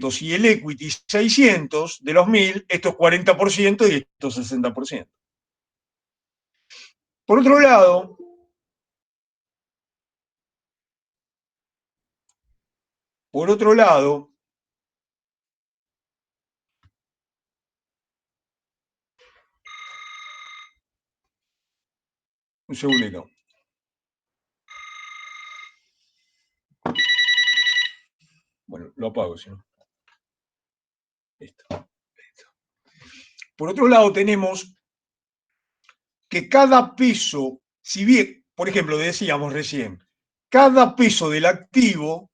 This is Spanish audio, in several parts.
200 y el equity 600, de los 1000, esto es 40% y esto es 60%. Por otro lado, un segundito. Bueno, lo apago, si no. Listo. Por otro lado, tenemos que cada peso, si bien, por ejemplo, decíamos recién, cada peso del activo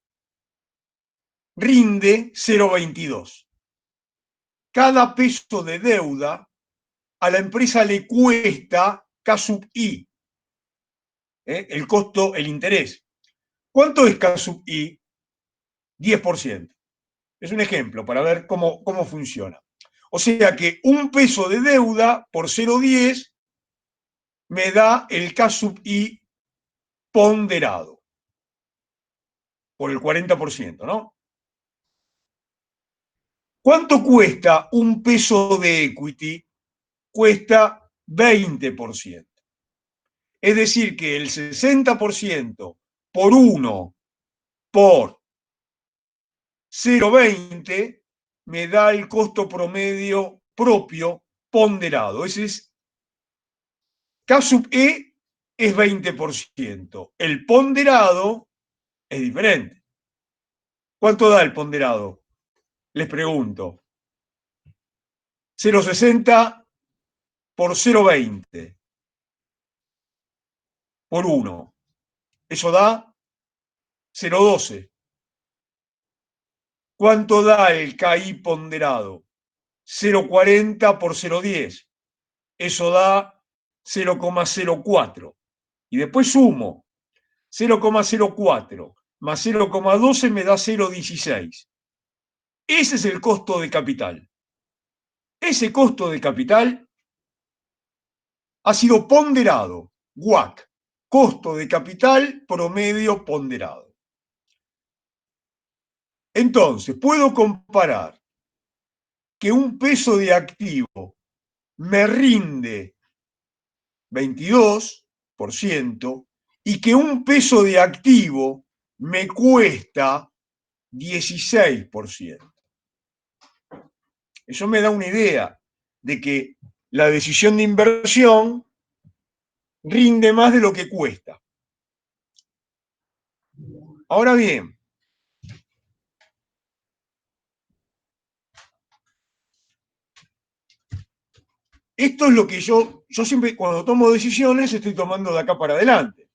rinde 0,22. Cada peso de deuda a la empresa le cuesta K sub I, el costo, el interés. ¿Cuánto es K sub I? 10%. Es un ejemplo para ver cómo funciona. O sea que un peso de deuda por 0,10 me da el K sub I ponderado por el 40%, ¿no? ¿Cuánto cuesta un peso de equity? Cuesta 20%. Es decir, que el 60% por 1 por 0,20 me da el costo promedio propio ponderado. Ese es K sub E es 20%. El ponderado es diferente. ¿Cuánto da el ponderado? Les pregunto. 0,60 por 0,20 por 1. Eso da 0,12. ¿Cuánto da el KI ponderado? 0,40 por 0,10. Eso da 0,04. Y después sumo 0,04 más 0,12 me da 0,16. Ese es el costo de capital. Ese costo de capital ha sido ponderado, WACC, costo de capital promedio ponderado. Entonces, puedo comparar que un peso de activo me rinde 22% y que un peso de activo me cuesta 16%. Eso me da una idea de que la decisión de inversión rinde más de lo que cuesta. Ahora bien, esto es lo que yo siempre, cuando tomo decisiones, estoy tomando de acá para adelante.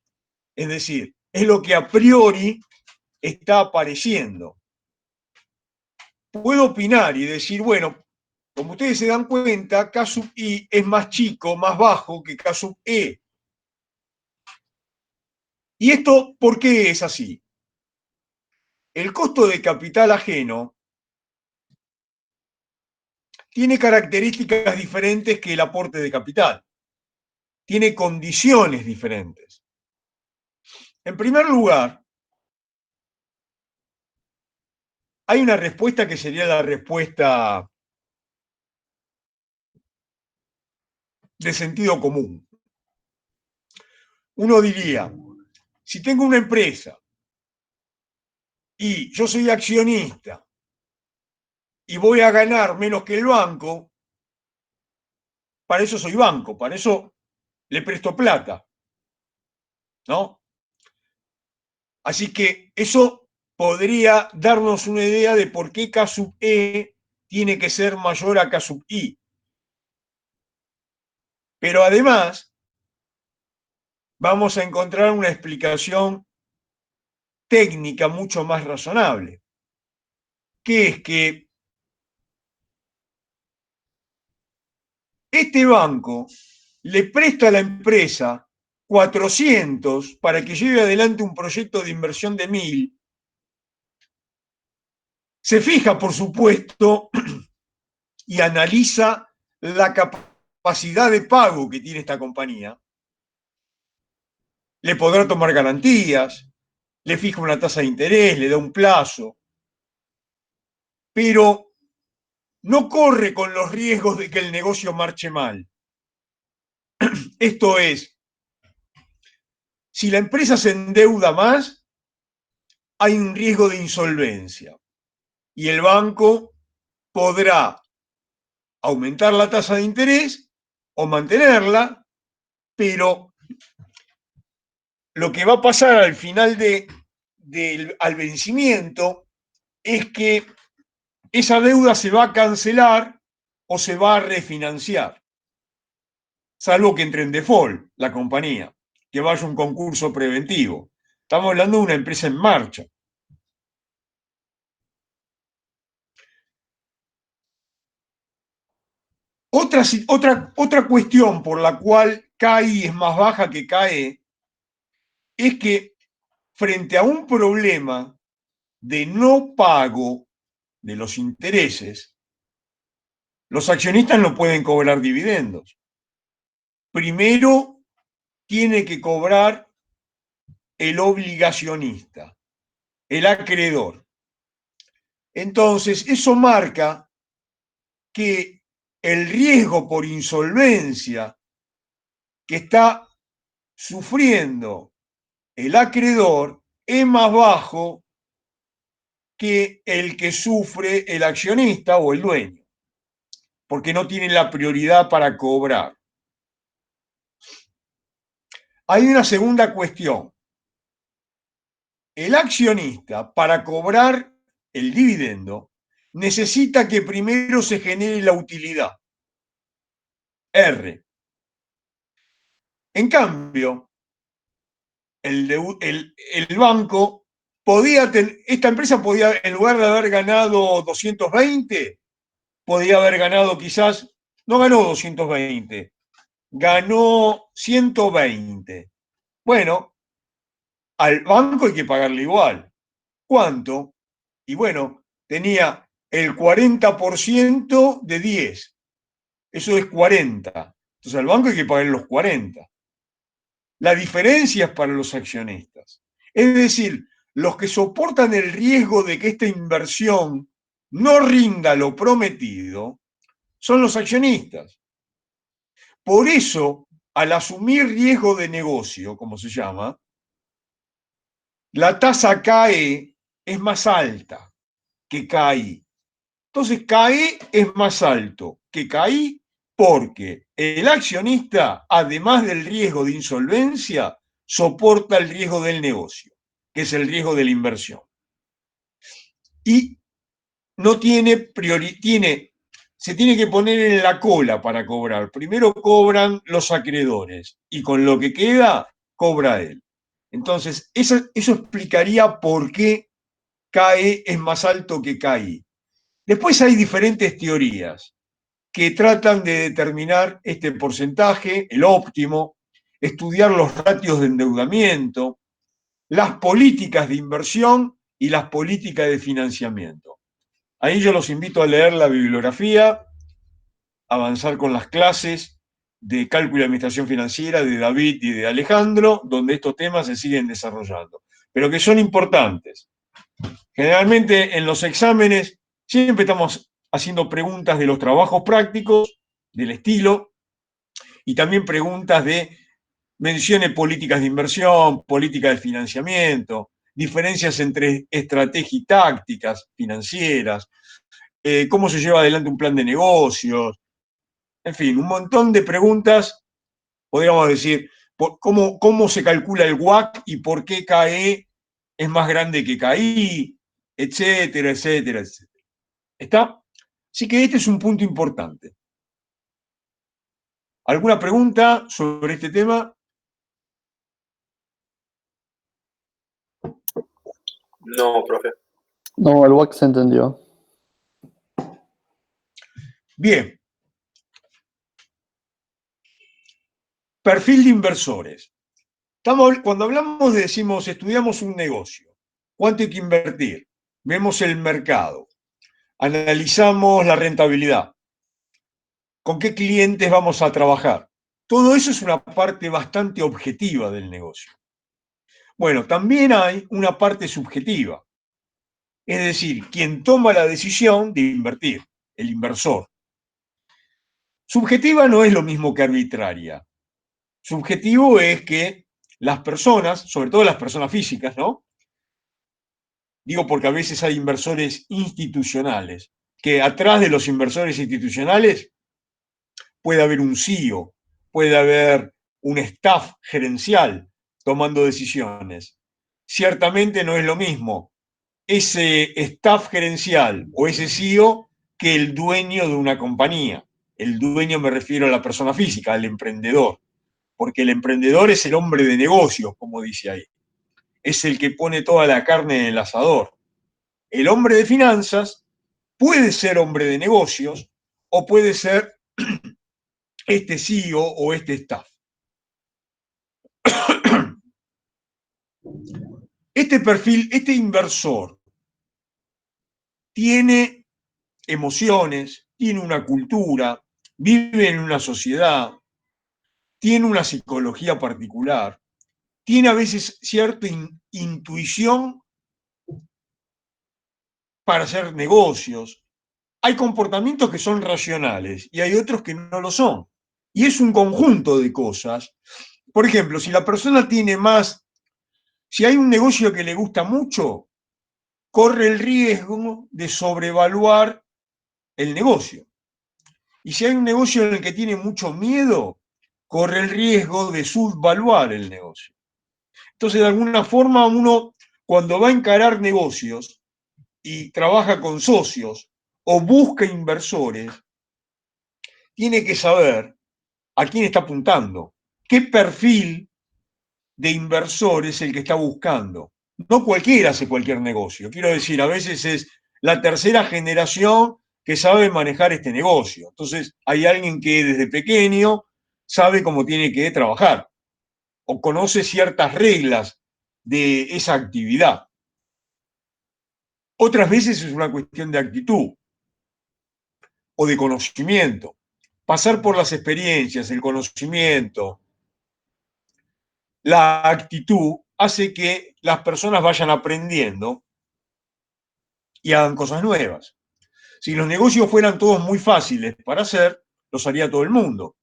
Es decir, es lo que a priori está apareciendo. Puedo opinar y decir, bueno, como ustedes se dan cuenta, K sub I es más chico, más bajo que K sub E. ¿Y esto por qué es así? El costo de capital ajeno tiene características diferentes que el aporte de capital. Tiene condiciones diferentes. En primer lugar, hay una respuesta que sería la respuesta de sentido común. Uno diría, si tengo una empresa y yo soy accionista y voy a ganar menos que el banco, para eso soy banco, para eso le presto plata, ¿no? Así que eso podría darnos una idea de por qué K sub E tiene que ser mayor a K sub I. Pero además, vamos a encontrar una explicación técnica mucho más razonable, que es que este banco le presta a la empresa 400 para que lleve adelante un proyecto de inversión de 1000, se fija, por supuesto, y analiza la capacidad de pago que tiene esta compañía, le podrá tomar garantías, le fija una tasa de interés, le da un plazo. pero no corre con los riesgos de que el negocio marche mal. Esto es, si la empresa se endeuda más, hay un riesgo de insolvencia y el banco podrá aumentar la tasa de interés o mantenerla, pero lo que va a pasar al final al vencimiento es que esa deuda se va a cancelar o se va a refinanciar, salvo que entre en default la compañía, que vaya a un concurso preventivo. Estamos hablando de una empresa en marcha. Otra cuestión por la cual CAI es más baja que CAE es que frente a un problema de no pago de los intereses, los accionistas no pueden cobrar dividendos. Primero tiene que cobrar el obligacionista, el acreedor. Entonces, eso marca que el riesgo por insolvencia que está sufriendo el acreedor es más bajo que el que sufre el accionista o el dueño, porque no tiene la prioridad para cobrar. Hay una segunda cuestión. El accionista, para cobrar el dividendo, necesita que primero se genere la utilidad, R. En cambio, el banco esta empresa podía, en lugar de haber ganado 220, podía haber ganado quizás, no ganó 220, ganó 120. Bueno, al banco hay que pagarle igual. ¿Cuánto? Y bueno, tenía el 40% de 10. Eso es 40. Entonces al banco hay que pagarle los 40. La diferencia es para los accionistas. Es decir, los que soportan el riesgo de que esta inversión no rinda lo prometido son los accionistas. Por eso, al asumir riesgo de negocio, como se llama, la tasa CAE es más alta que CAI. Entonces, CAE es más alto que CAI porque el accionista, además del riesgo de insolvencia, soporta el riesgo del negocio, que es el riesgo de la inversión. Y no se tiene que poner en la cola para cobrar. Primero cobran los acreedores y con lo que queda, cobra él. Entonces, eso explicaría por qué CAE es más alto que CAI. Después hay diferentes teorías que tratan de determinar este porcentaje, el óptimo, estudiar los ratios de endeudamiento, las políticas de inversión y las políticas de financiamiento. Ahí yo los invito a leer la bibliografía, avanzar con las clases de cálculo y administración financiera de David y de Alejandro, donde estos temas se siguen desarrollando, pero que son importantes. Generalmente en los exámenes siempre estamos haciendo preguntas de los trabajos prácticos, del estilo, y también preguntas de mencione políticas de inversión, políticas de financiamiento, diferencias entre estrategia y tácticas financieras, cómo se lleva adelante un plan de negocios, en fin, un montón de preguntas, podríamos decir, cómo se calcula el WACC y por qué CAE es más grande que CAI, etcétera, etcétera, etcétera. ¿Está? Así que este es un punto importante. ¿Alguna pregunta sobre este tema? No, profe. No, el WACC se entendió. Bien. Perfil de inversores. Cuando hablamos decimos, estudiamos un negocio. ¿Cuánto hay que invertir? Vemos el mercado. Analizamos la rentabilidad. ¿Con qué clientes vamos a trabajar? Todo eso es una parte bastante objetiva del negocio. Bueno, también hay una parte subjetiva. es decir, quien toma la decisión de invertir, el inversor. Subjetiva no es lo mismo que arbitraria. Subjetivo es que las personas, sobre todo las personas físicas, ¿no? Digo porque a veces hay inversores institucionales, que atrás de los inversores institucionales puede haber un CEO, puede haber un staff gerencial tomando decisiones. Ciertamente no es lo mismo ese staff gerencial o ese CEO que el dueño de una compañía. El dueño me refiero a la persona física, al emprendedor, porque el emprendedor es el hombre de negocios, como dice ahí. Es el que pone toda la carne en el asador. El hombre de finanzas puede ser hombre de negocios o puede ser este CEO o este staff. Este perfil, este inversor, tiene emociones, tiene una cultura, vive en una sociedad, tiene una psicología particular, tiene a veces cierta intuición para hacer negocios. Hay comportamientos que son racionales y hay otros que no lo son. Y es un conjunto de cosas. Por ejemplo, si la persona tiene más, si hay un negocio que le gusta mucho, corre el riesgo de sobrevaluar el negocio. Y si hay un negocio en el que tiene mucho miedo, corre el riesgo de subvaluar el negocio. Entonces, de alguna forma, uno, cuando va a encarar negocios y trabaja con socios o busca inversores, tiene que saber a quién está apuntando, qué perfil de inversor es el que está buscando. No cualquiera hace cualquier negocio. Quiero decir, a veces es la tercera generación que sabe manejar este negocio. Entonces, hay alguien que desde pequeño sabe cómo tiene que trabajar o conoce ciertas reglas de esa actividad. Otras veces es una cuestión de actitud o de conocimiento. Pasar por las experiencias, el conocimiento, la actitud hace que las personas vayan aprendiendo y hagan cosas nuevas. Si los negocios fueran todos muy fáciles para hacer, los haría todo el mundo.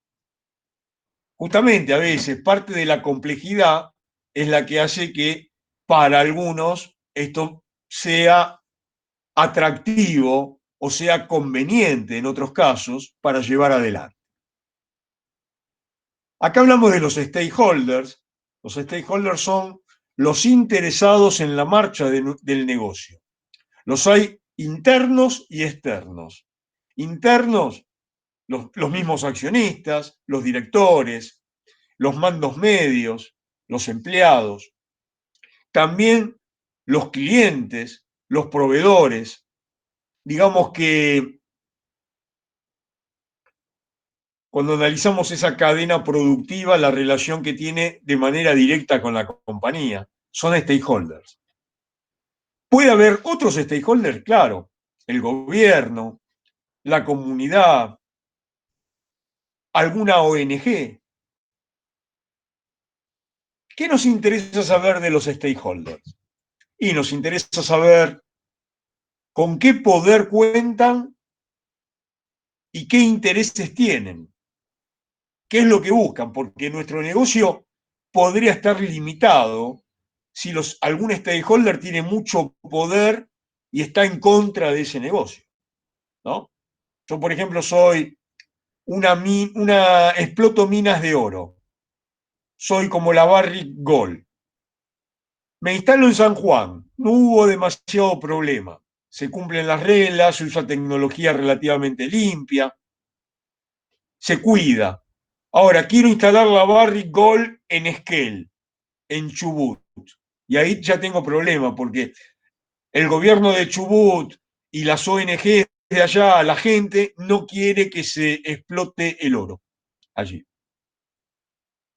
Justamente a veces parte de la complejidad es la que hace que para algunos esto sea atractivo o sea conveniente en otros casos para llevar adelante. Acá hablamos de los stakeholders. Los stakeholders son los interesados en la marcha del negocio. Los hay internos y externos. Internos, los mismos accionistas, los directores, los mandos medios, los empleados. También los clientes, los proveedores. Digamos que cuando analizamos esa cadena productiva, la relación que tiene de manera directa con la compañía, son stakeholders. Puede haber otros stakeholders, claro, el gobierno, la comunidad, alguna ONG. ¿Qué nos interesa saber de los stakeholders? Y nos interesa saber con qué poder cuentan y qué intereses tienen. ¿Qué es lo que buscan? Porque nuestro negocio podría estar limitado si algún stakeholder tiene mucho poder y está en contra de ese negocio, ¿no? Yo, por ejemplo, soy exploto minas de oro. Soy como la Barrick Gold. Me instalo en San Juan. No hubo demasiado problema. Se cumplen las reglas, se usa tecnología relativamente limpia, se cuida. Ahora, quiero instalar la Barrick Gold en Esquel, en Chubut. Y ahí ya tengo problema, porque el gobierno de Chubut y las ONG de allá, la gente, no quiere que se explote el oro allí.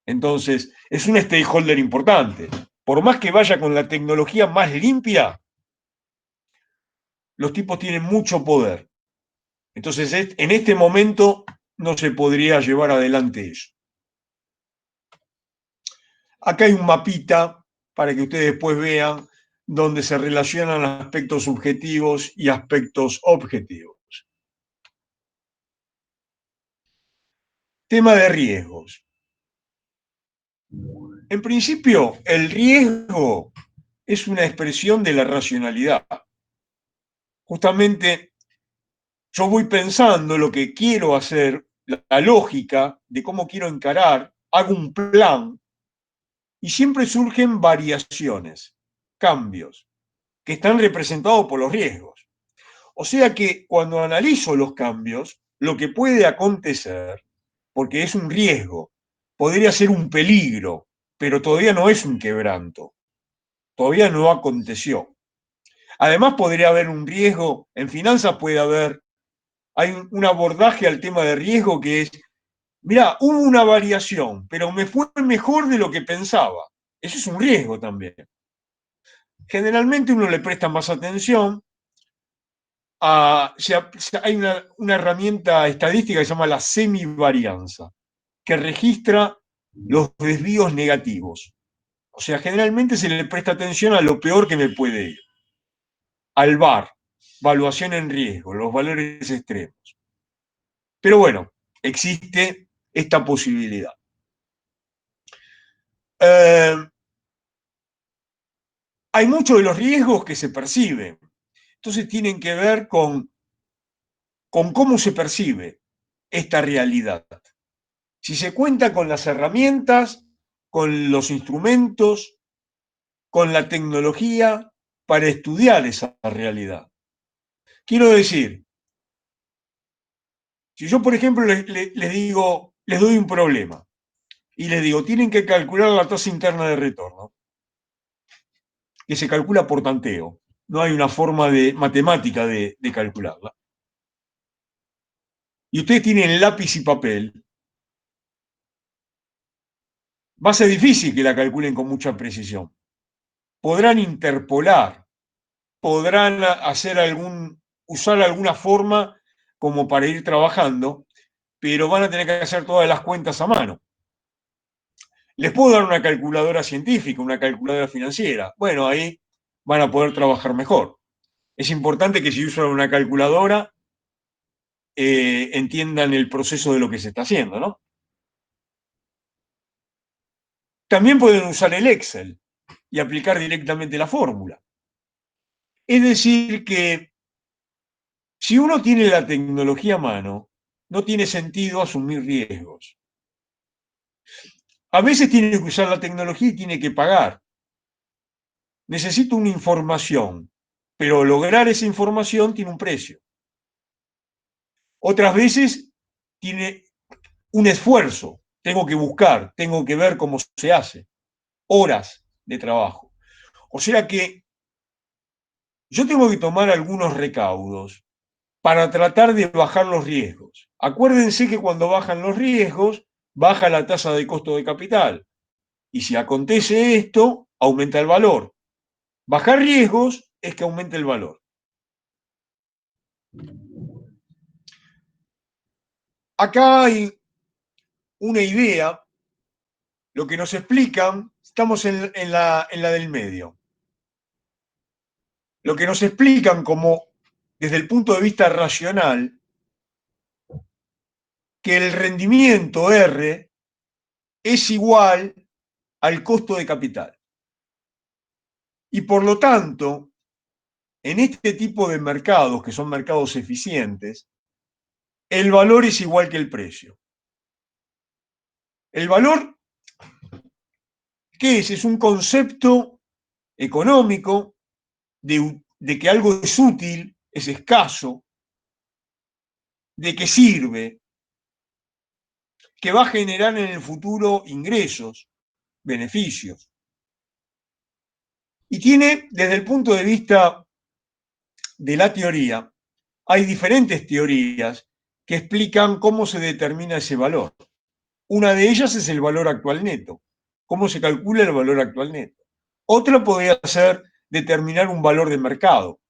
Entonces, es un stakeholder importante. Por más que vaya con la tecnología más limpia, los tipos tienen mucho poder. Entonces, en este momento no se podría llevar adelante eso. Acá hay un mapita para que ustedes después vean donde se relacionan aspectos subjetivos y aspectos objetivos. Tema de riesgos. En principio, el riesgo es una expresión de la racionalidad. Justamente yo voy pensando lo que quiero hacer, la lógica de cómo quiero encarar, hago un plan y siempre surgen variaciones, cambios, que están representados por los riesgos. O sea que cuando analizo los cambios, lo que puede acontecer, porque es un riesgo, podría ser un peligro, pero todavía no es un quebranto, todavía no aconteció. Además podría haber un riesgo, en finanzas puede haber, hay un abordaje al tema de riesgo que es, mirá, hubo una variación, pero me fue mejor de lo que pensaba. Eso es un riesgo también. Generalmente uno le presta más atención hay una herramienta estadística que se llama la semivarianza, que registra los desvíos negativos. O sea, generalmente se le presta atención a lo peor que me puede ir. Al VAR, valuación en riesgo, los valores extremos. Pero bueno, existe esta posibilidad. Hay muchos de los riesgos que se perciben. Entonces tienen que ver con cómo se percibe esta realidad. Si se cuenta con las herramientas, con los instrumentos, con la tecnología para estudiar esa realidad. Quiero decir, si yo, por ejemplo, les digo, les doy un problema y les digo, tienen que calcular la tasa interna de retorno, que se calcula por tanteo. No hay una forma matemática de calcularla. Y ustedes tienen lápiz y papel, va a ser difícil que la calculen con mucha precisión. Podrán interpolar, podrán usar alguna forma como para ir trabajando, pero van a tener que hacer todas las cuentas a mano. Les puedo dar una calculadora científica, una calculadora financiera. Bueno, ahí van a poder trabajar mejor. Es importante que si usan una calculadora, entiendan el proceso de lo que se está haciendo, ¿no? También pueden usar el Excel y aplicar directamente la fórmula. Es decir, que si uno tiene la tecnología a mano, no tiene sentido asumir riesgos. A veces tiene que usar la tecnología y tiene que pagar. Necesito una información, pero lograr esa información tiene un precio. Otras veces tiene un esfuerzo. Tengo que buscar, tengo que ver cómo se hace. Horas de trabajo. O sea que yo tengo que tomar algunos recaudos para tratar de bajar los riesgos. Acuérdense que cuando bajan los riesgos, baja la tasa de costo de capital. Y si acontece esto, aumenta el valor. Bajar riesgos es que aumente el valor. Acá hay una idea, lo que nos explican, estamos en la del medio. Lo que nos explican como, desde el punto de vista racional, que el rendimiento R es igual al costo de capital. Y por lo tanto, en este tipo de mercados, que son mercados eficientes, el valor es igual que el precio. El valor, ¿qué es? Es un concepto económico de que algo es útil, es escaso, de que sirve, que va a generar en el futuro ingresos, beneficios. Y tiene, desde el punto de vista de la teoría, hay diferentes teorías que explican cómo se determina ese valor. Una de ellas es el valor actual neto, cómo se calcula el valor actual neto. Otra podría ser determinar un valor de mercado.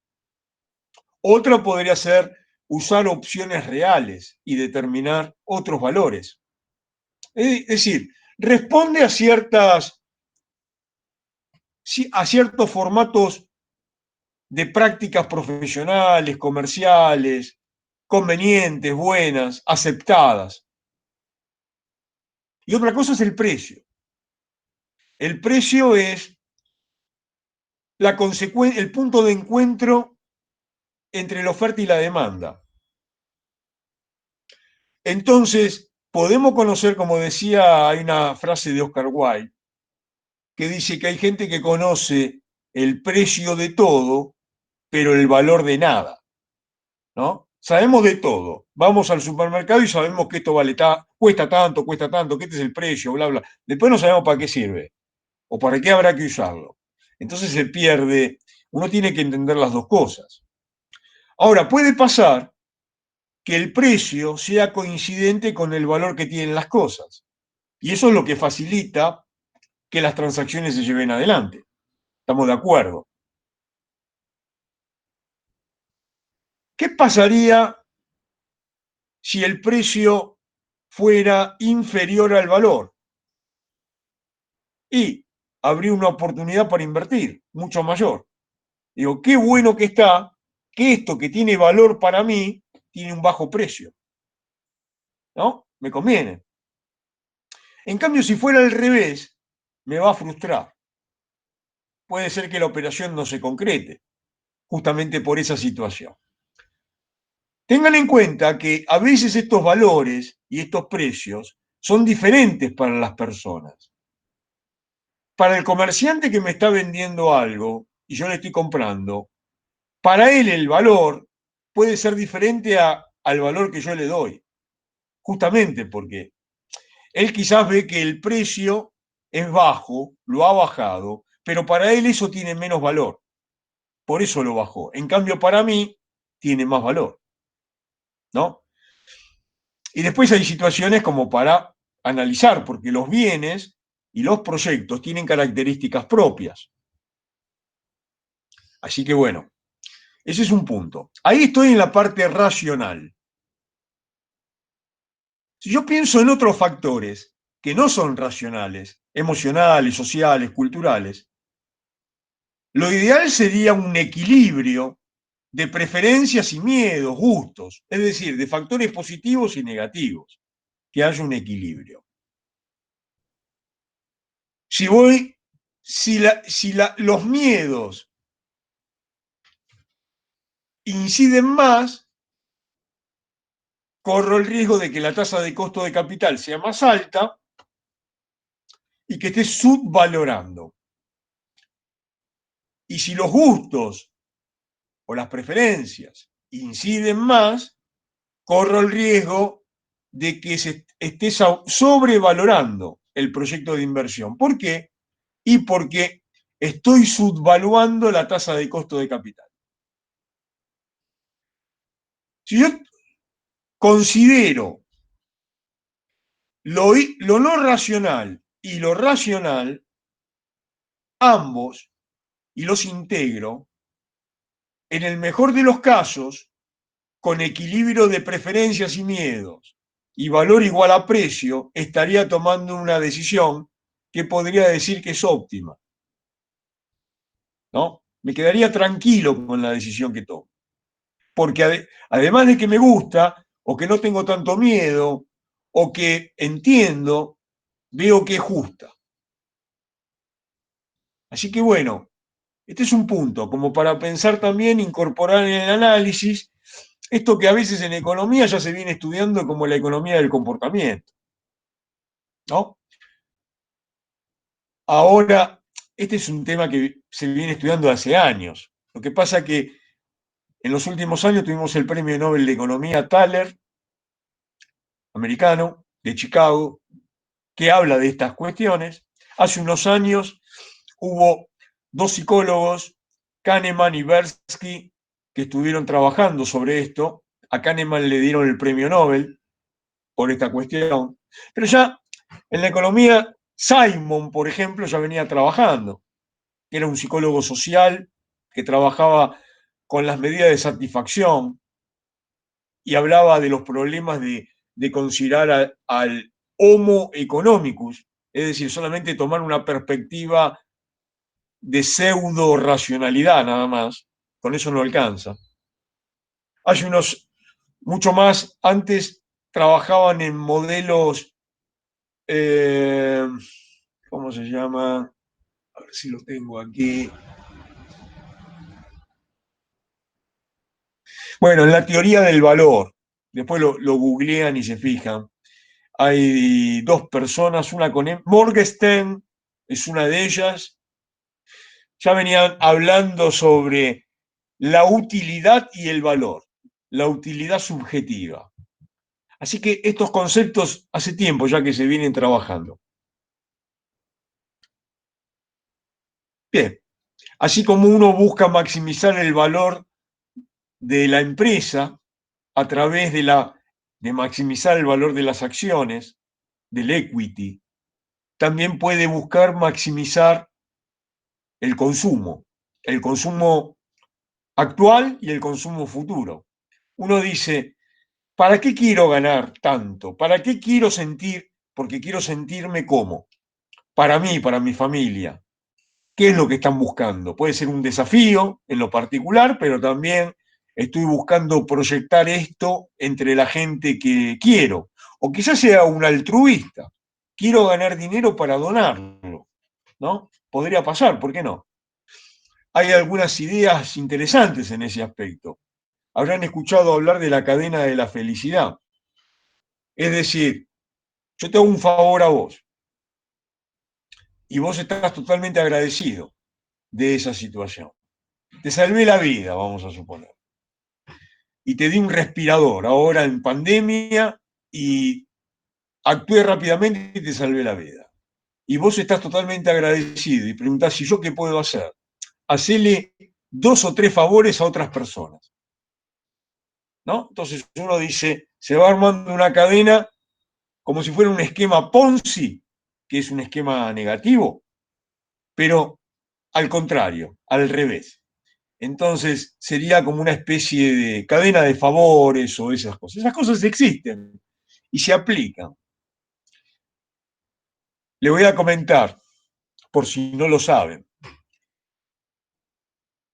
Otra podría ser usar opciones reales y determinar otros valores. Es decir, responde a ciertos formatos de prácticas profesionales, comerciales, convenientes, buenas, aceptadas. Y otra cosa es el precio. El precio es el punto de encuentro entre la oferta y la demanda. Entonces, podemos conocer, como decía, hay una frase de Oscar Wilde, que dice que hay gente que conoce el precio de todo, pero el valor de nada, ¿no? Sabemos de todo. Vamos al supermercado y sabemos que esto cuesta tanto, que este es el precio, bla, bla. Después no sabemos para qué sirve o para qué habrá que usarlo. Entonces se pierde. Uno tiene que entender las dos cosas. Ahora, puede pasar que el precio sea coincidente con el valor que tienen las cosas. Y eso es lo que facilita que las transacciones se lleven adelante. ¿Estamos de acuerdo? ¿Qué pasaría si el precio fuera inferior al valor? Y habría una oportunidad para invertir, mucho mayor. Digo, qué bueno que está que esto que tiene valor para mí tiene un bajo precio. ¿No? Me conviene. En cambio, si fuera al revés, me va a frustrar. Puede ser que la operación no se concrete, justamente por esa situación. Tengan en cuenta que a veces estos valores y estos precios son diferentes para las personas. Para el comerciante que me está vendiendo algo y yo le estoy comprando, para él el valor puede ser diferente al valor que yo le doy, justamente porque él quizás ve que el precio es bajo, lo ha bajado, pero para él eso tiene menos valor, por eso lo bajó. En cambio, para mí tiene más valor, ¿no? Y después hay situaciones como para analizar, porque los bienes y los proyectos tienen características propias. Así que bueno, ese es un punto. Ahí estoy en la parte racional. Si yo pienso en otros factores que no son racionales, emocionales, sociales, culturales, lo ideal sería un equilibrio de preferencias y miedos, gustos, es decir, de factores positivos y negativos, que haya un equilibrio. Si los miedos inciden más, corro el riesgo de que la tasa de costo de capital sea más alta y que esté subvalorando. Y si los gustos o las preferencias inciden más, corro el riesgo de que se esté sobrevalorando el proyecto de inversión. ¿Por qué? Y porque estoy subvaluando la tasa de costo de capital. Si yo considero lo no racional y lo racional, ambos, y los integro, en el mejor de los casos, con equilibrio de preferencias y miedos, y valor igual a precio, estaría tomando una decisión que podría decir que es óptima. ¿No? Me quedaría tranquilo con la decisión que tomo. Porque además de que me gusta, o que no tengo tanto miedo, o que entiendo, veo que es justa. Así que bueno, este es un punto, como para pensar también, incorporar en el análisis esto que a veces en economía ya se viene estudiando como la economía del comportamiento. ¿No? Ahora, este es un tema que se viene estudiando hace años. Lo que pasa es que en los últimos años tuvimos el Premio Nobel de Economía Thaler, americano, de Chicago, que habla de estas cuestiones. Hace unos años hubo dos psicólogos, Kahneman y Tversky, que estuvieron trabajando sobre esto. A Kahneman le dieron el premio Nobel por esta cuestión. Pero ya en la economía, Simon, por ejemplo, ya venía trabajando. Era un psicólogo social que trabajaba con las medidas de satisfacción y hablaba de los problemas de considerar al homo economicus, es decir, solamente tomar una perspectiva de pseudo racionalidad nada más, con eso no alcanza. Hay unos, mucho más, antes trabajaban en modelos, ¿cómo se llama? A ver si lo tengo aquí. Bueno, en la teoría del valor, después lo googlean y se fijan. Hay dos personas, una con Morgenstern es una de ellas. Ya venían hablando sobre la utilidad y el valor, la utilidad subjetiva. Así que estos conceptos hace tiempo ya que se vienen trabajando. Bien, así como uno busca maximizar el valor de la empresa a través de maximizar el valor de las acciones, del equity, también puede buscar maximizar el consumo actual y el consumo futuro. Uno dice, ¿para qué quiero ganar tanto? ¿Para qué quiero sentir? Porque quiero sentirme como, para mí, para mi familia. ¿Qué es lo que están buscando? Puede ser un desafío en lo particular, pero también estoy buscando proyectar esto entre la gente que quiero. O quizás sea un altruista. Quiero ganar dinero para donarlo, ¿no? Podría pasar, ¿por qué no? Hay algunas ideas interesantes en ese aspecto. Habrán escuchado hablar de la cadena de la felicidad. Es decir, yo te hago un favor a vos y vos estás totalmente agradecido de esa situación. Te salvé la vida, vamos a suponer. Y te di un respirador ahora en pandemia y actué rápidamente y te salvé la vida. Y vos estás totalmente agradecido y preguntás, ¿y yo qué puedo hacer? Hacele 2 o 3 favores a otras personas, ¿no? Entonces uno dice, se va armando una cadena como si fuera un esquema Ponzi, que es un esquema negativo, pero al contrario, al revés. Entonces sería como una especie de cadena de favores o esas cosas. Esas cosas existen y se aplican. Le voy a comentar, por si no lo saben.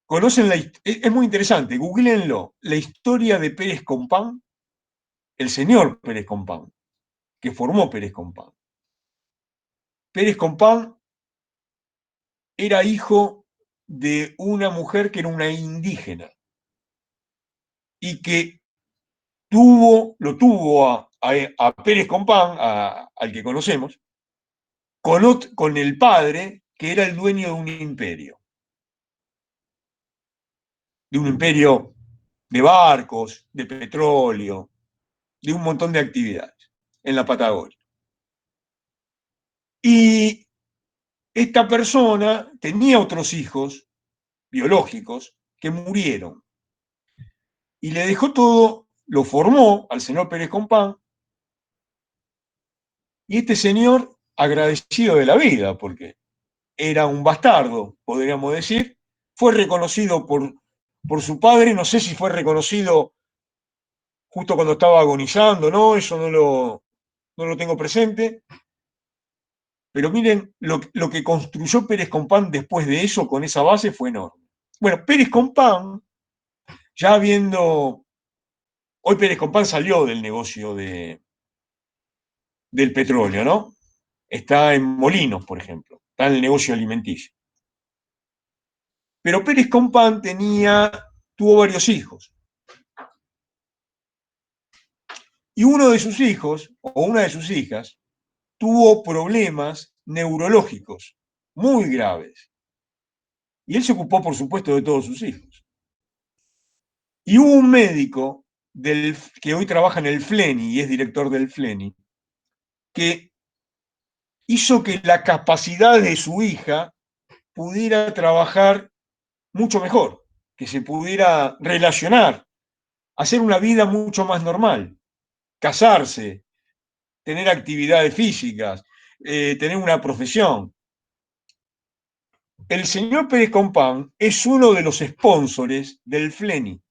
¿Conocen es muy interesante, googleenlo, la historia de Pérez Compán, el señor Pérez Compán, que formó Pérez Compán. Pérez Compán era hijo de una mujer que era una indígena y que lo tuvo a Pérez Compán, al que conocemos, con el padre, que era el dueño de un imperio de barcos, de petróleo, de un montón de actividades en la Patagonia. Y esta persona tenía otros hijos biológicos que murieron. Y le dejó todo, lo formó al señor Pérez Compán, y este señor, agradecido de la vida, porque era un bastardo, podríamos decir, fue reconocido por su padre, no sé si fue reconocido justo cuando estaba agonizando, ¿no? Eso no lo tengo presente. Pero miren, lo que construyó Pérez Compán después de eso, con esa base, fue enorme. Bueno, Pérez Compán, ya viendo, hoy Pérez Compán salió del negocio del petróleo, ¿no? Está en Molinos, por ejemplo, está en el negocio alimenticio. Pero Pérez Compán tuvo varios hijos. Y uno de sus hijos, o una de sus hijas, tuvo problemas neurológicos muy graves. Y él se ocupó, por supuesto, de todos sus hijos. Y hubo un médico que hoy trabaja en el FLENI y es director del FLENI, que hizo que la capacidad de su hija pudiera trabajar mucho mejor, que se pudiera relacionar, hacer una vida mucho más normal, casarse, tener actividades físicas, tener una profesión. El señor Pérez Compán es uno de los sponsores del FLENI.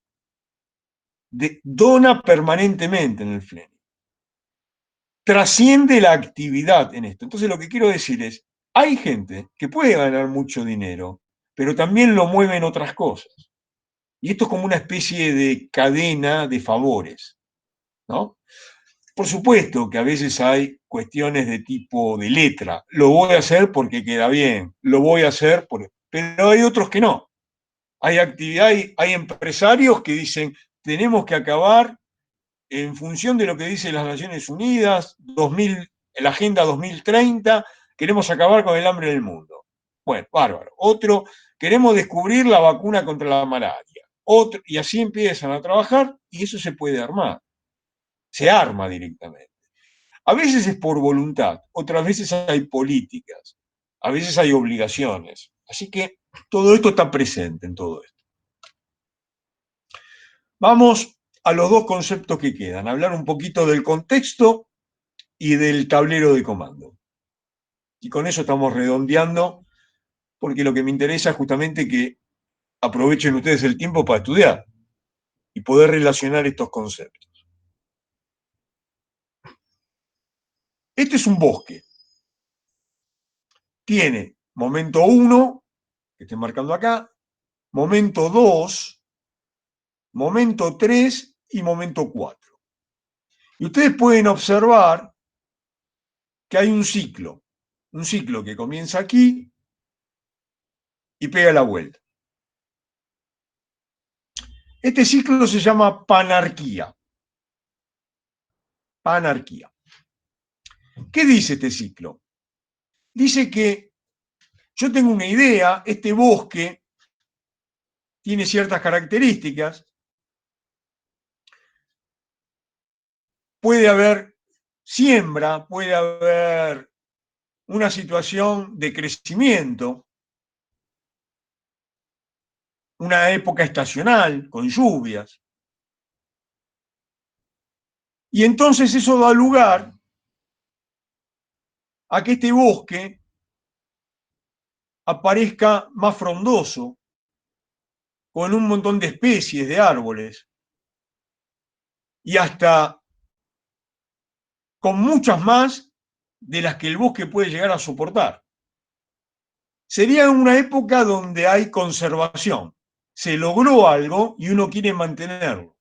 Dona permanentemente en el FLENI. Trasciende la actividad en esto. Entonces lo que quiero decir es, hay gente que puede ganar mucho dinero, pero también lo mueven otras cosas. Y esto es como una especie de cadena de favores, ¿no? Por supuesto que a veces hay cuestiones de tipo de letra. Lo voy a hacer porque queda bien, lo voy a hacer porque... Pero hay otros que no. Hay hay empresarios que dicen, tenemos que acabar en función de lo que dicen las Naciones Unidas, la Agenda 2030, queremos acabar con el hambre del mundo. Bueno, bárbaro. Otro, queremos descubrir la vacuna contra la malaria. Otro, y así empiezan a trabajar y eso se puede armar. Se arma directamente. A veces es por voluntad, otras veces hay políticas, a veces hay obligaciones. Así que todo esto está presente en todo esto. Vamos a los dos conceptos que quedan, hablar un poquito del contexto y del tablero de comando. Y con eso estamos redondeando, porque lo que me interesa es justamente que aprovechen ustedes el tiempo para estudiar y poder relacionar estos conceptos. Este es un bosque. Tiene momento 1, que estoy marcando acá, momento 2, momento 3 y momento 4. Y ustedes pueden observar que hay un ciclo que comienza aquí y pega la vuelta. Este ciclo se llama panarquía. Panarquía. ¿Qué dice este ciclo? Dice que yo tengo una idea, este bosque tiene ciertas características, puede haber siembra, puede haber una situación de crecimiento, una época estacional con lluvias. Y entonces eso da lugar a que este bosque aparezca más frondoso, con un montón de especies de árboles y hasta con muchas más de las que el bosque puede llegar a soportar. Sería una época donde hay conservación. Se logró algo y uno quiere mantenerlo.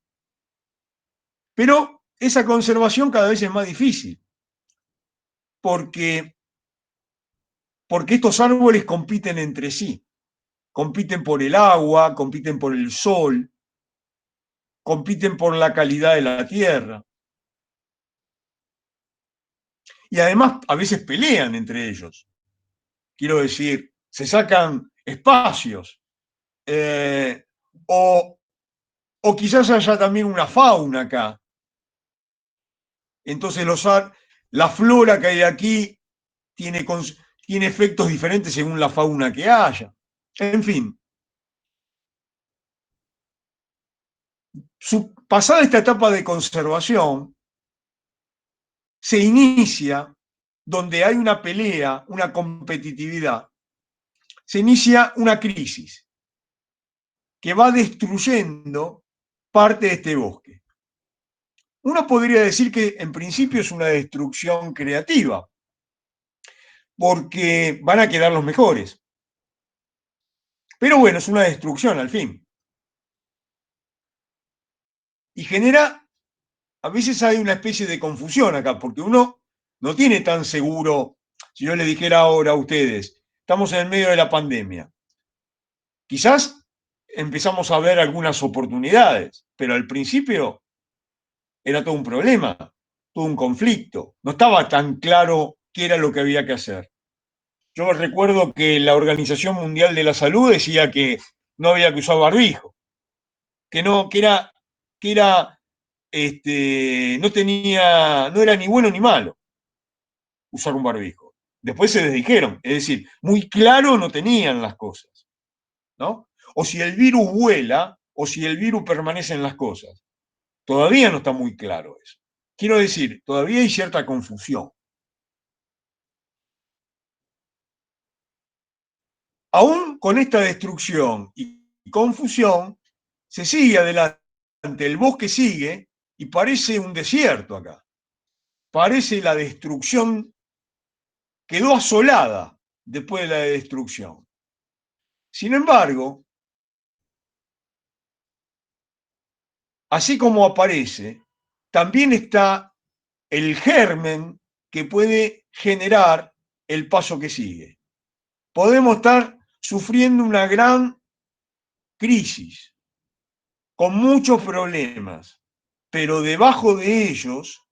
Pero esa conservación cada vez es más difícil, porque estos árboles compiten entre sí. Compiten por el agua, compiten por el sol, compiten por la calidad de la tierra. Y además a veces pelean entre ellos. Quiero decir, se sacan espacios. O, o quizás haya también una fauna acá. Entonces la flora que hay aquí tiene efectos diferentes según la fauna que haya. En fin, pasada esta etapa de conservación, se inicia donde hay una pelea, una competitividad, se inicia una crisis que va destruyendo parte de este bosque. Uno podría decir que en principio es una destrucción creativa, porque van a quedar los mejores. Pero bueno, es una destrucción al fin. Y genera, a veces hay una especie de confusión acá, porque uno no tiene tan seguro, si yo le dijera ahora a ustedes, estamos en el medio de la pandemia, quizás empezamos a ver algunas oportunidades, pero al principio era todo un problema, todo un conflicto, no estaba tan claro qué era lo que había que hacer. Yo recuerdo que la Organización Mundial de la Salud decía que no había que usar barbijo, que no, no era ni bueno ni malo usar un barbijo. Después se les dijeron, es decir, muy claro no tenían las cosas, ¿no? O si el virus vuela, o si el virus permanece en las cosas. Todavía no está muy claro eso. Quiero decir, todavía hay cierta confusión. Aún con esta destrucción y confusión, se sigue adelante, el bosque sigue y parece un desierto acá. Parece la destrucción, quedó asolada después de la destrucción. Sin embargo, así como aparece, también está el germen que puede generar el paso que sigue. Podemos estar sufriendo una gran crisis, con muchos problemas, pero debajo de ellos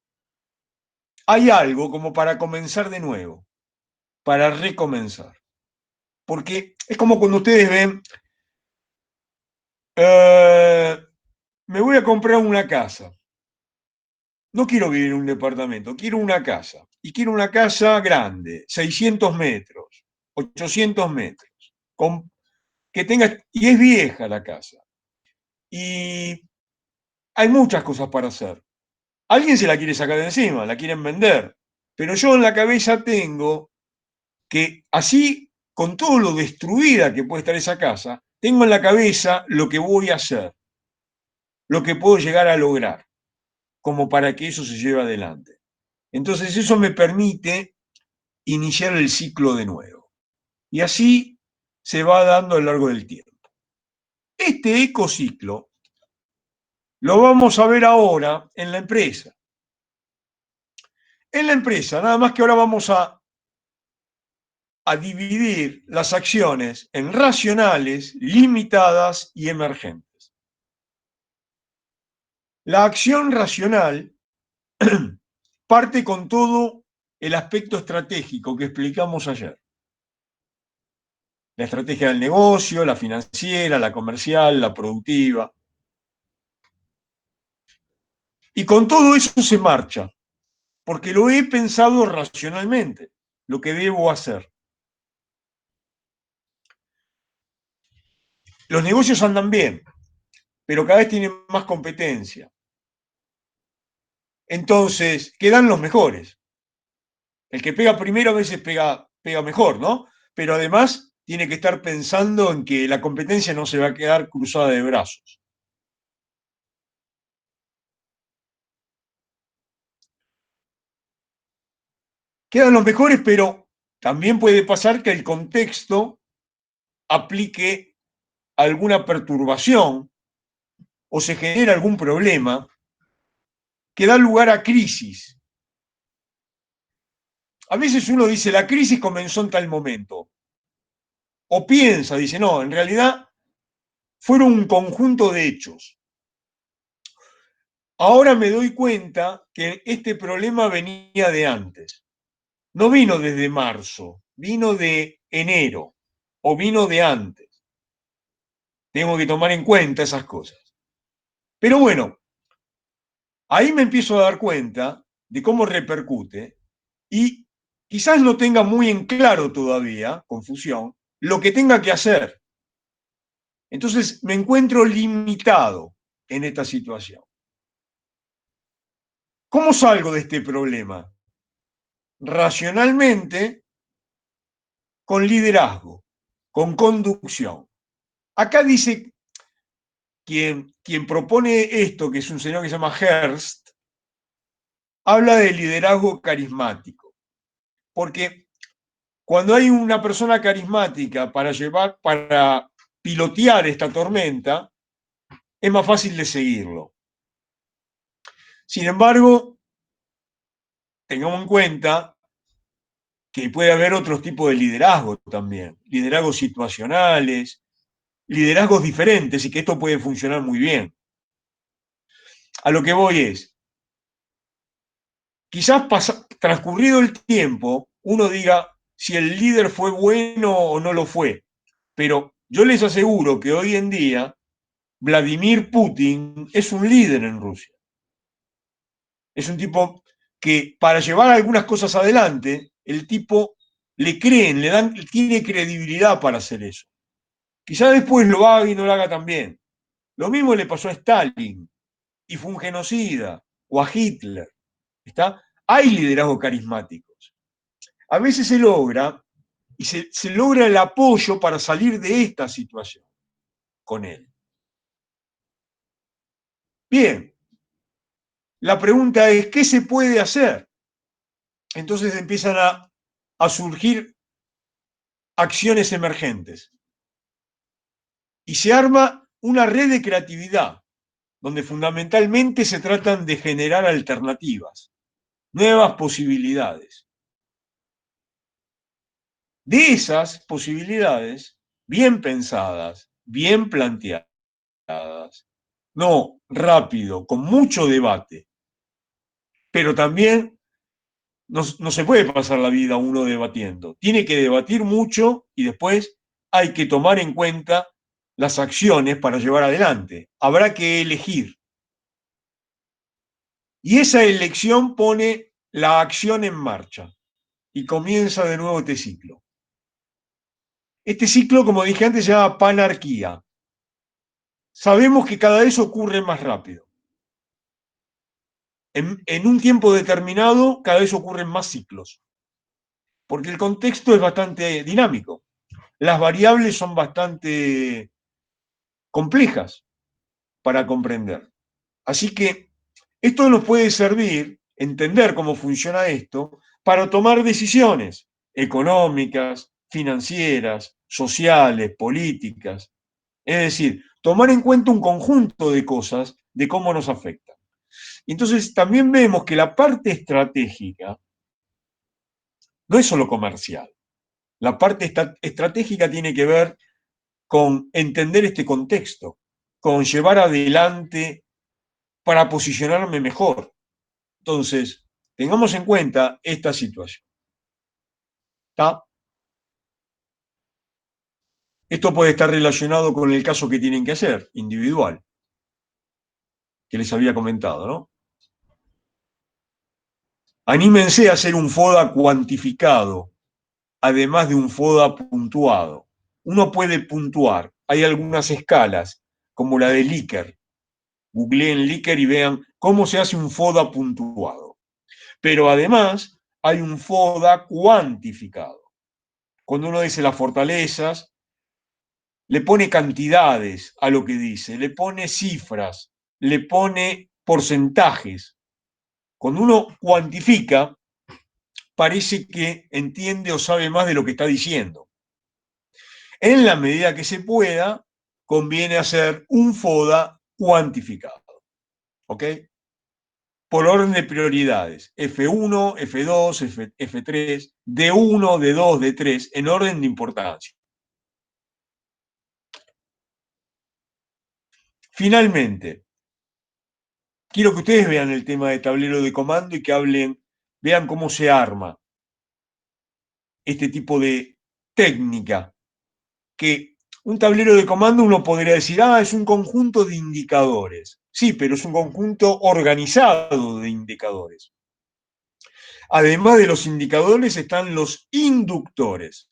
hay algo como para comenzar de nuevo, para recomenzar. Porque es como cuando ustedes ven, me voy a comprar una casa. No quiero vivir en un departamento, quiero una casa. Y quiero una casa grande, 600 metros, 800 metros, que tenga, y es vieja la casa. Y hay muchas cosas para hacer. Alguien se la quiere sacar de encima, la quieren vender. Pero yo en la cabeza tengo que así, con todo lo destruida que puede estar esa casa, tengo en la cabeza lo que voy a hacer, lo que puedo llegar a lograr, como para que eso se lleve adelante. Entonces eso me permite iniciar el ciclo de nuevo. Y así se va dando a lo largo del tiempo. Este ecociclo lo vamos a ver ahora en la empresa. En la empresa, nada más que ahora vamos a dividir las acciones en racionales, limitadas y emergentes. La acción racional parte con todo el aspecto estratégico que explicamos ayer. La estrategia del negocio, la financiera, la comercial, la productiva. Y con todo eso se marcha, porque lo he pensado racionalmente, lo que debo hacer. Los negocios andan bien, pero cada vez tienen más competencia. Entonces, quedan los mejores. El que pega primero a veces pega mejor, ¿no? Pero además tiene que estar pensando en que la competencia no se va a quedar cruzada de brazos. Quedan los mejores, pero también puede pasar que el contexto aplique alguna perturbación o se genera algún problema que da lugar a crisis. A veces uno dice, la crisis comenzó en tal momento. O piensa, dice, no, en realidad fueron un conjunto de hechos. Ahora me doy cuenta que este problema venía de antes. No vino desde marzo, vino de enero o vino de antes. Tengo que tomar en cuenta esas cosas. Pero bueno, ahí me empiezo a dar cuenta de cómo repercute y quizás no tenga muy en claro todavía, confusión, lo que tenga que hacer. Entonces me encuentro limitado en esta situación. ¿Cómo salgo de este problema? Racionalmente, con liderazgo, con conducción. Acá dice quien propone esto, que es un señor que se llama Hearst, habla de liderazgo carismático. Porque cuando hay una persona carismática para pilotear esta tormenta, es más fácil de seguirlo. Sin embargo, tengamos en cuenta que puede haber otros tipos de liderazgo también, liderazgos situacionales, liderazgos diferentes y que esto puede funcionar muy bien. A lo que voy es, quizás transcurrido el tiempo, uno diga si el líder fue bueno o no lo fue, pero yo les aseguro que hoy en día Vladimir Putin es un líder en Rusia. Es un tipo que para llevar algunas cosas adelante, el tipo le creen, tiene credibilidad para hacer eso. Quizá después lo haga y no lo haga tan bien. Lo mismo le pasó a Stalin y fue un genocida, o a Hitler. ¿Está? Hay liderazgos carismáticos. A veces se logra y se logra el apoyo para salir de esta situación con él. Bien, la pregunta es, ¿qué se puede hacer? Entonces empiezan a surgir acciones emergentes. Y se arma una red de creatividad. donde fundamentalmente se tratan de generar alternativas, nuevas posibilidades. De esas posibilidades, bien pensadas, bien planteadas, no rápido, con mucho debate, pero también no se puede pasar la vida uno debatiendo. Tiene que debatir mucho y después hay que tomar en cuenta las acciones para llevar adelante. Habrá que elegir. Y esa elección pone la acción en marcha y comienza de nuevo este ciclo. Este ciclo, como dije antes, se llama panarquía. Sabemos que cada vez ocurre más rápido. En un tiempo determinado, cada vez ocurren más ciclos, porque el contexto es bastante dinámico. Las variables son bastante complejas para comprender. Así que esto nos puede servir, entender cómo funciona esto, para tomar decisiones económicas, financieras, sociales, políticas. Es decir, tomar en cuenta un conjunto de cosas de cómo nos afectan. Entonces, también vemos que la parte estratégica no es solo comercial. La parte estratégica tiene que ver con entender este contexto, con llevar adelante para posicionarme mejor. Entonces, tengamos en cuenta esta situación. ¿Está? Esto puede estar relacionado con el caso que tienen que hacer, individual, que les había comentado, ¿no? Anímense a hacer un FODA cuantificado, además de un FODA puntuado. Uno puede puntuar. Hay algunas escalas, como la de Likert. Googleen Likert y vean cómo se hace un FODA puntuado. Pero además hay un FODA cuantificado. Cuando uno dice las fortalezas, le pone cantidades a lo que dice, le pone cifras, le pone porcentajes. Cuando uno cuantifica, parece que entiende o sabe más de lo que está diciendo. En la medida que se pueda, conviene hacer un FODA cuantificado. ¿Ok? Por orden de prioridades. F1, F2, F3, D1, D2, D3, en orden de importancia. Finalmente, quiero que ustedes vean el tema de tablero de comando y que vean cómo se arma este tipo de técnica. Que un tablero de comando uno podría decir, es un conjunto de indicadores. Sí, pero es un conjunto organizado de indicadores. Además de los indicadores están los inductores,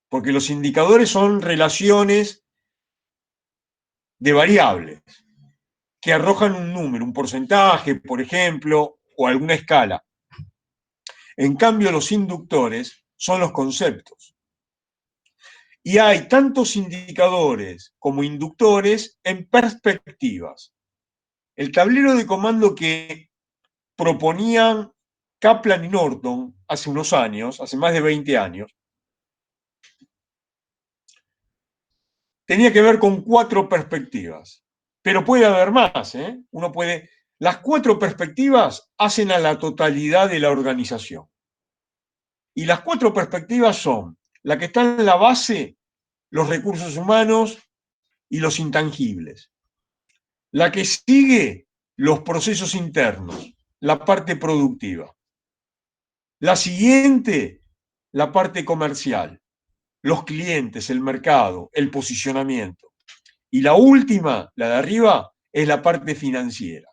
porque los indicadores son relaciones de variables que arrojan un número, un porcentaje, por ejemplo, o alguna escala. En cambio, los inductores son los conceptos. Y hay tantos indicadores como inductores en perspectivas. El tablero de comando que proponían Kaplan y Norton hace unos años, hace más de 20 años, tenía que ver con 4 perspectivas. Pero puede haber más, ¿eh? Las 4 perspectivas hacen a la totalidad de la organización. Y las 4 perspectivas son la que está en la base, los recursos humanos y los intangibles. La que sigue, los procesos internos, la parte productiva. La siguiente, la parte comercial, los clientes, el mercado, el posicionamiento. Y la última, la de arriba, es la parte financiera.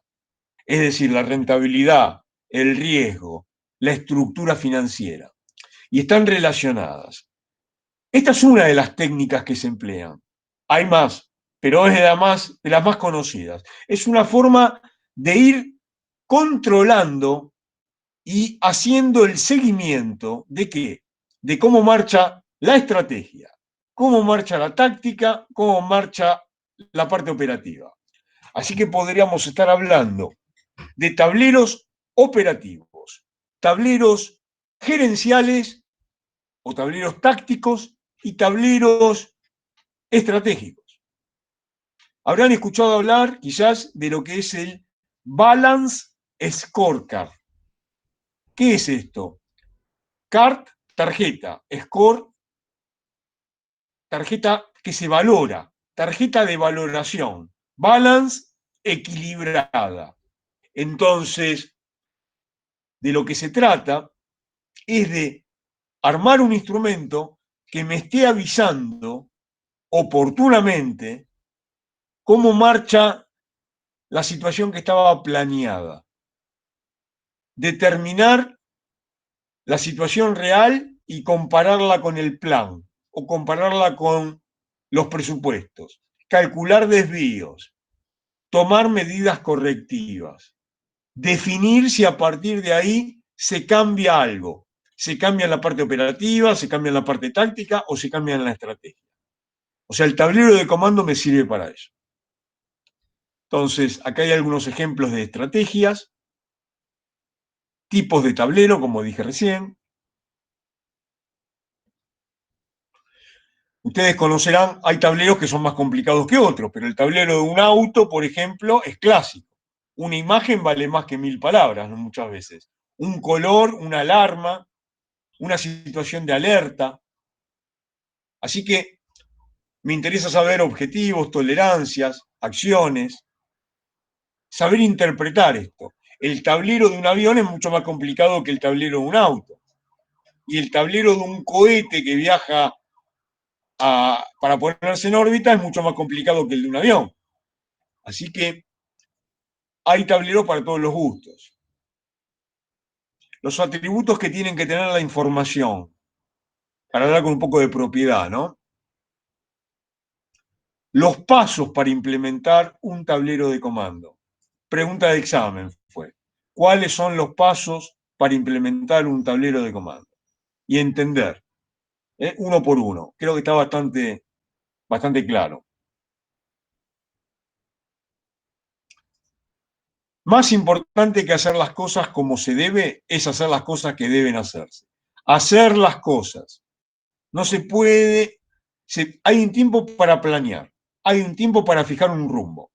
Es decir, la rentabilidad, el riesgo, la estructura financiera. Y están relacionadas. Esta es una de las técnicas que se emplean. Hay más, pero es de las más conocidas. Es una forma de ir controlando y haciendo el seguimiento de qué, de cómo marcha la estrategia, cómo marcha la táctica, cómo marcha la parte operativa. Así que podríamos estar hablando de tableros operativos, tableros gerenciales o tableros tácticos y tableros estratégicos. Habrán escuchado hablar quizás de lo que es el Balance Scorecard. ¿Qué es esto? Card, tarjeta. Score, tarjeta que se valora. Tarjeta de valoración. Balance, equilibrada. Entonces, de lo que se trata es de armar un instrumento que me esté avisando oportunamente cómo marcha la situación que estaba planeada. Determinar la situación real y compararla con el plan o compararla con los presupuestos. Calcular desvíos, tomar medidas correctivas, definir si a partir de ahí se cambia algo. Se cambia en la parte operativa, se cambia en la parte táctica o se cambia en la estrategia. O sea, el tablero de comando me sirve para eso. Entonces, acá hay algunos ejemplos de estrategias, tipos de tablero, como dije recién. Ustedes conocerán, hay tableros que son más complicados que otros, pero el tablero de un auto, por ejemplo, es clásico. Una imagen vale más que 1000 palabras, ¿no? Muchas veces. Un color, una alarma, una situación de alerta. Así que me interesa saber objetivos, tolerancias, acciones, saber interpretar esto. El tablero de un avión es mucho más complicado que el tablero de un auto. Y el tablero de un cohete que viaja para ponerse en órbita es mucho más complicado que el de un avión. Así que hay tableros para todos los gustos. Los atributos que tienen que tener la información, para hablar con un poco de propiedad, ¿no? Los pasos para implementar un tablero de comando. Pregunta de examen fue, ¿cuáles son los pasos para implementar un tablero de comando? Y entender, uno por uno. Creo que está bastante claro. Más importante que hacer las cosas como se debe es hacer las cosas que deben hacerse. Hacer las cosas. No se puede, hay un tiempo para planear, hay un tiempo para fijar un rumbo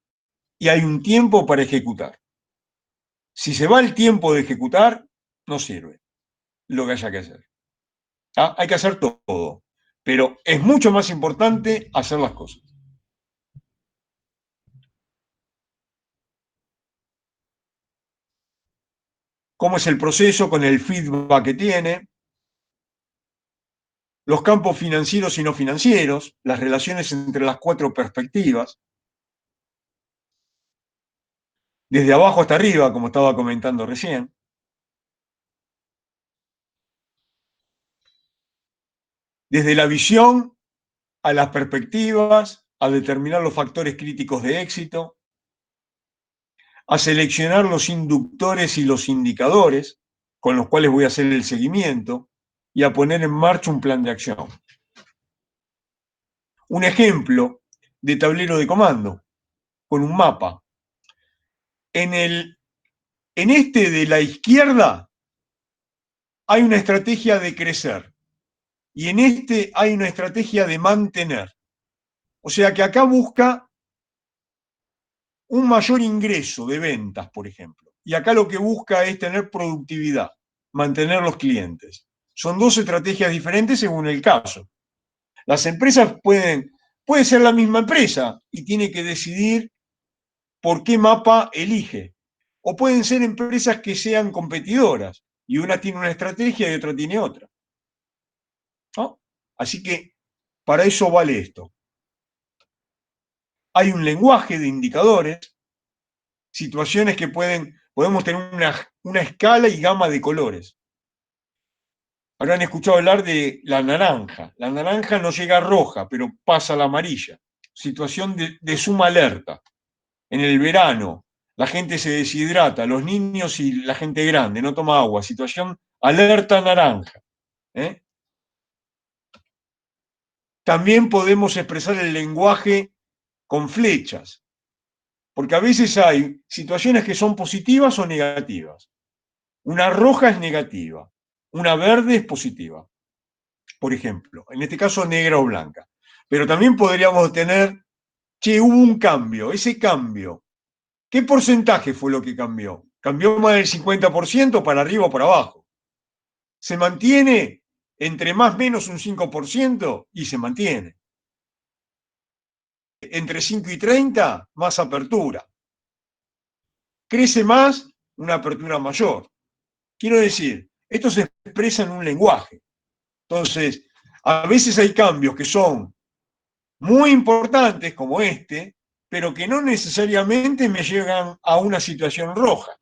y hay un tiempo para ejecutar. Si se va el tiempo de ejecutar, no sirve lo que haya que hacer. Hay que hacer todo, pero es mucho más importante hacer las cosas. ¿Cómo es el proceso con el feedback que tiene? Los campos financieros y no financieros, las relaciones entre las 4 perspectivas, desde abajo hasta arriba, como estaba comentando recién. Desde la visión a las perspectivas, a determinar los factores críticos de éxito, a seleccionar los inductores y los indicadores con los cuales voy a hacer el seguimiento y a poner en marcha un plan de acción. Un ejemplo de tablero de comando con un mapa. En este de la izquierda hay una estrategia de crecer y en este hay una estrategia de mantener. O sea que acá busca un mayor ingreso de ventas, por ejemplo. Y acá lo que busca es tener productividad, mantener los clientes. Son 2 estrategias diferentes según el caso. Las empresas puede ser la misma empresa y tiene que decidir por qué mapa elige. O pueden ser empresas que sean competidoras y una tiene una estrategia y otra tiene otra. ¿No? Así que para eso vale esto. Hay un lenguaje de indicadores, situaciones que podemos tener una escala y gama de colores. Habrán escuchado hablar de la naranja. La naranja no llega a roja, pero pasa a la amarilla. Situación de suma alerta. En el verano, la gente se deshidrata, los niños y la gente grande no toma agua. Situación alerta naranja. También podemos expresar el lenguaje con flechas, porque a veces hay situaciones que son positivas o negativas. Una roja es negativa, una verde es positiva, por ejemplo, en este caso negra o blanca. Pero también podríamos tener che, hubo un cambio. Ese cambio, ¿qué porcentaje fue lo que cambió? ¿Cambió más del 50% para arriba o para abajo? ¿Se mantiene entre más o menos un 5%? Y se mantiene. Entre 5 y 30, más apertura. Crece más, una apertura mayor. Quiero decir, esto se expresa en un lenguaje. Entonces, a veces hay cambios que son muy importantes, como este, pero que no necesariamente me llegan a una situación roja.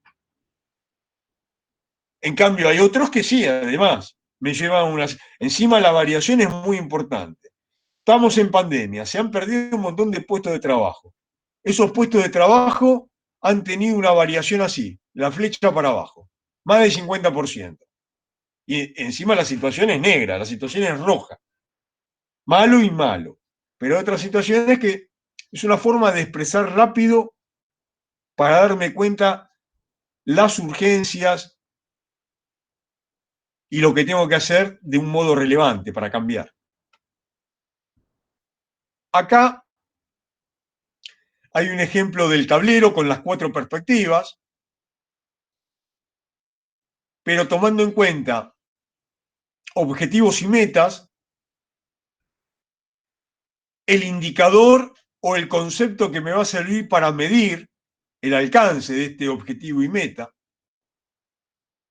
En cambio, hay otros que sí, además, me llevan unas... Encima la variación es muy importante. Estamos en pandemia, se han perdido un montón de puestos de trabajo. Esos puestos de trabajo han tenido una variación así, la flecha para abajo, más del 50%. Y encima la situación es negra, la situación es roja. Malo y malo. Pero otras situaciones que es una forma de expresar rápido para darme cuenta las urgencias y lo que tengo que hacer de un modo relevante para cambiar. Acá hay un ejemplo del tablero con las 4 perspectivas, pero tomando en cuenta objetivos y metas, el indicador o el concepto que me va a servir para medir el alcance de este objetivo y meta,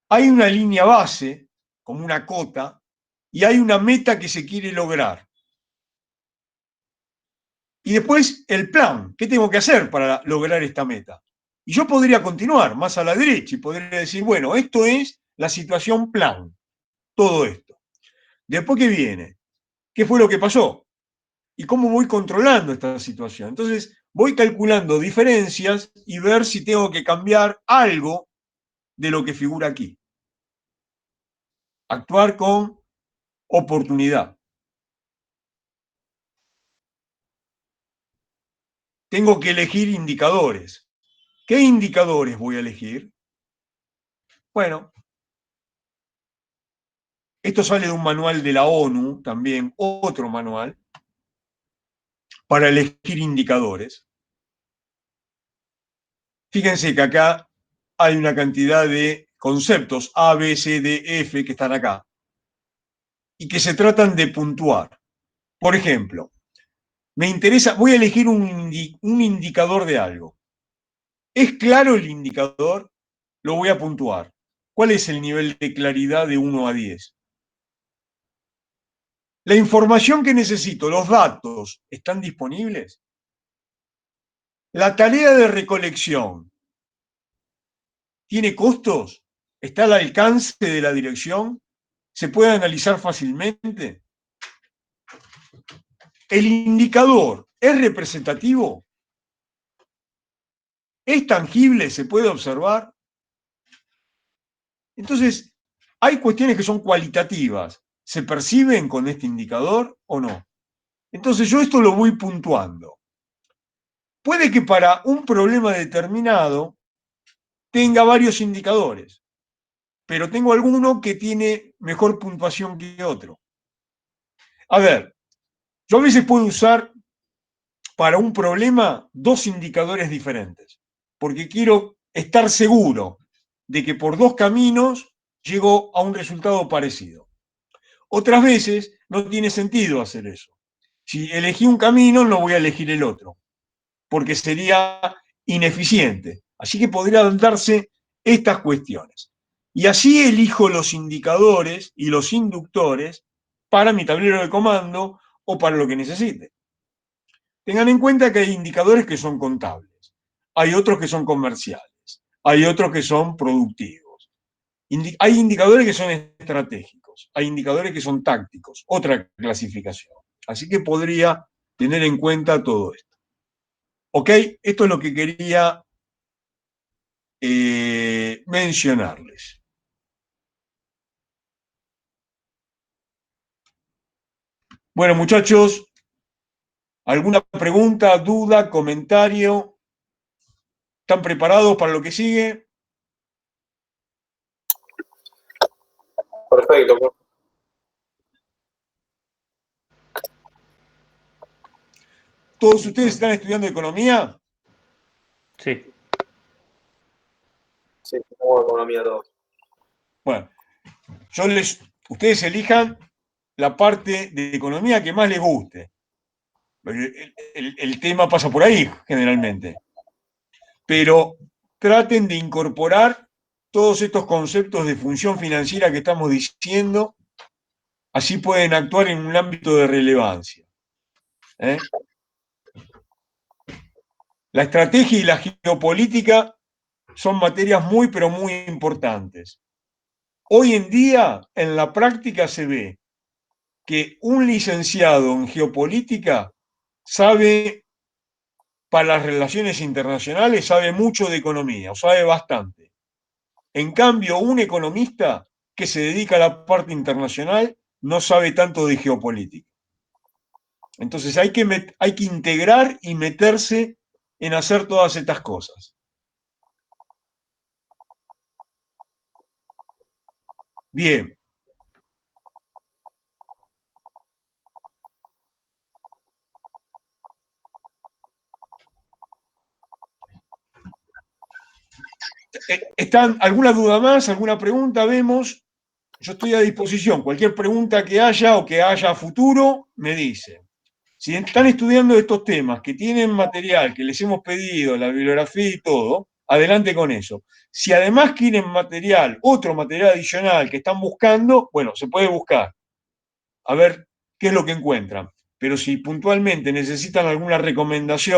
hay una línea base, como una cota, y hay una meta que se quiere lograr. Y después el plan, ¿qué tengo que hacer para lograr esta meta? Y yo podría continuar más a la derecha y podría decir, bueno, esto es la situación plan, todo esto. Después, ¿qué viene? ¿Qué fue lo que pasó? ¿Y cómo voy controlando esta situación? Entonces, voy calculando diferencias y ver si tengo que cambiar algo de lo que figura aquí. Actuar con oportunidad. Tengo que elegir indicadores. ¿Qué indicadores voy a elegir? Bueno, esto sale de un manual de la ONU, también otro manual, para elegir indicadores. Fíjense que acá hay una cantidad de conceptos A, B, C, D, F que están acá y que se tratan de puntuar. Por ejemplo, me interesa, voy a elegir un indicador de algo. ¿Es claro el indicador? Lo voy a puntuar. ¿Cuál es el nivel de claridad de 1 a 10? ¿La información que necesito, los datos, están disponibles? ¿La tarea de recolección tiene costos? ¿Está al alcance de la dirección? ¿Se puede analizar fácilmente? ¿El indicador es representativo? ¿Es tangible? ¿Se puede observar? Entonces, hay cuestiones que son cualitativas. ¿Se perciben con este indicador o no? Entonces, yo esto lo voy puntuando. Puede que para un problema determinado tenga varios indicadores, pero tengo alguno que tiene mejor puntuación que otro. A ver, yo a veces puedo usar para un problema 2 indicadores diferentes, porque quiero estar seguro de que por 2 caminos llego a un resultado parecido. Otras veces no tiene sentido hacer eso. Si elegí un camino, no voy a elegir el otro, porque sería ineficiente. Así que podrían darse estas cuestiones. Y así elijo los indicadores y los inductores para mi tablero de comando o para lo que necesite. Tengan en cuenta que hay indicadores que son contables, hay otros que son comerciales, hay otros que son productivos. Hay indicadores que son estratégicos, hay indicadores que son tácticos, otra clasificación. Así que podría tener en cuenta todo esto. ¿Ok? Esto es lo que quería mencionarles. Bueno, muchachos, ¿alguna pregunta, duda, comentario? ¿Están preparados para lo que sigue? ¿Todos ustedes están estudiando economía? Sí. Sí, tengo economía todos. Bueno, ustedes elijan la parte de economía que más les guste. El tema pasa por ahí, generalmente. Pero traten de incorporar todos estos conceptos de función financiera que estamos diciendo, así pueden actuar en un ámbito de relevancia. La estrategia y la geopolítica son materias muy, pero muy importantes. Hoy en día, en la práctica se ve que un licenciado en geopolítica sabe, para las relaciones internacionales, sabe mucho de economía, o sabe bastante. En cambio, un economista que se dedica a la parte internacional no sabe tanto de geopolítica. Entonces hay que integrar y meterse en hacer todas estas cosas. Bien. ¿Alguna duda más? ¿Alguna pregunta? Vemos. Yo estoy a disposición. Cualquier pregunta que haya o que haya a futuro, me dicen. Si están estudiando estos temas, que tienen material, que les hemos pedido, la bibliografía y todo, adelante con eso. Si además quieren material, otro material adicional que están buscando, bueno, se puede buscar. A ver qué es lo que encuentran. Pero si puntualmente necesitan alguna recomendación,